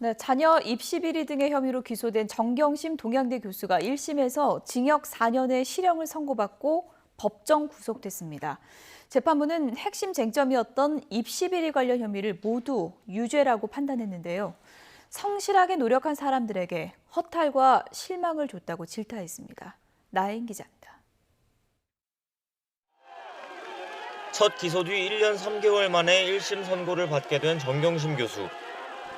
네, 자녀 입시 비리 등의 혐의로 기소된 정경심 동양대 교수가 1심에서 징역 4년의 실형을 선고받고 법정 구속됐습니다. 재판부는 핵심 쟁점이었던 입시 비리 관련 혐의를 모두 유죄라고 판단했는데요. 성실하게 노력한 사람들에게 허탈과 실망을 줬다고 질타했습니다. 나혜인 기자입니다. 첫 기소 뒤 1년 3개월 만에 1심 선고를 받게 된 정경심 교수.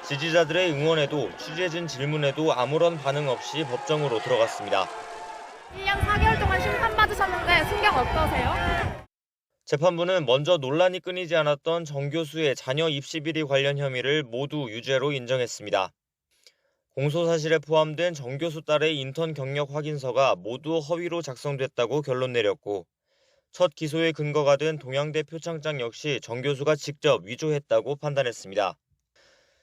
지지자들의 응원에도 취재진 질문에도 아무런 반응 없이 법정으로 들어갔습니다. 1년 4개월 동안 심판받으셨는데 심경 어떠세요? 재판부는 먼저 논란이 끊이지 않았던 정 교수의 자녀 입시 비리 관련 혐의를 모두 유죄로 인정했습니다. 공소사실에 포함된 정 교수 딸의 인턴 경력 확인서가 모두 허위로 작성됐다고 결론 내렸고, 첫 기소의 근거가 된 동양대 표창장 역시 정 교수가 직접 위조했다고 판단했습니다.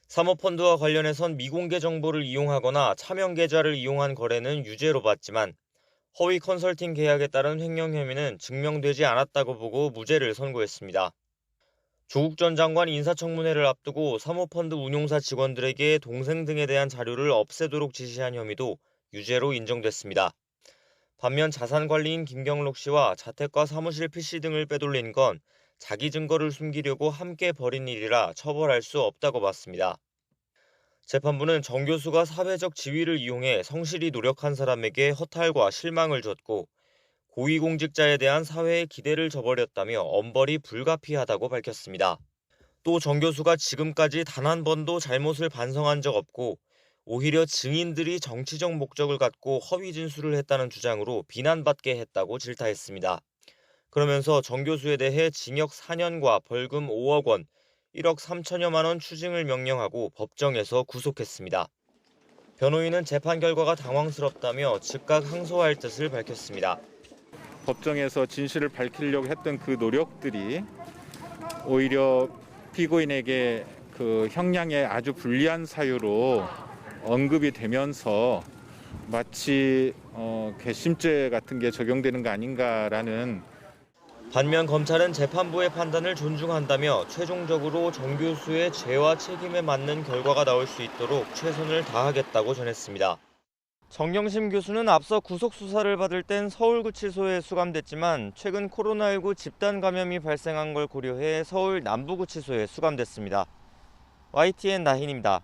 사모펀드와 관련해선 미공개 정보를 이용하거나 차명 계좌를 이용한 거래는 유죄로 봤지만 허위 컨설팅 계약에 따른 횡령 혐의는 증명되지 않았다고 보고 무죄를 선고했습니다. 조국 전 장관 인사청문회를 앞두고 사모펀드 운용사 직원들에게 동생 등에 대한 자료를 없애도록 지시한 혐의도 유죄로 인정됐습니다. 반면 자산관리인 김경록 씨와 자택과 사무실 PC 등을 빼돌린 건 자기 증거를 숨기려고 함께 벌인 일이라 처벌할 수 없다고 봤습니다. 재판부는 정 교수가 사회적 지위를 이용해 성실히 노력한 사람에게 허탈과 실망을 줬고 고위공직자에 대한 사회의 기대를 저버렸다며 엄벌이 불가피하다고 밝혔습니다. 또 정 교수가 지금까지 단 한 번도 잘못을 반성한 적 없고 오히려 증인들이 정치적 목적을 갖고 허위 진술을 했다는 주장으로 비난받게 했다고 질타했습니다. 그러면서 정 교수에 대해 징역 4년과 벌금 5억 원, 1억 3천여만 원 추징을 명령하고 법정에서 구속했습니다. 변호인은 재판 결과가 당황스럽다며 즉각 항소할 뜻을 밝혔습니다. 법정에서 진실을 밝히려고 했던 그 노력들이 오히려 피고인에게 그 형량에 아주 불리한 사유로 언급이 되면서 마치 괘씸죄 같은 게 적용되는 거 아닌가라는. 반면 검찰은 재판부의 판단을 존중한다며 최종적으로 정 교수의 죄와 책임에 맞는 결과가 나올 수 있도록 최선을 다하겠다고 전했습니다. 정경심 교수는 앞서 구속 수사를 받을 땐 서울구치소에 수감됐지만 최근 코로나19 집단 감염이 발생한 걸 고려해 서울 남부구치소에 수감됐습니다. YTN 나힌입니다.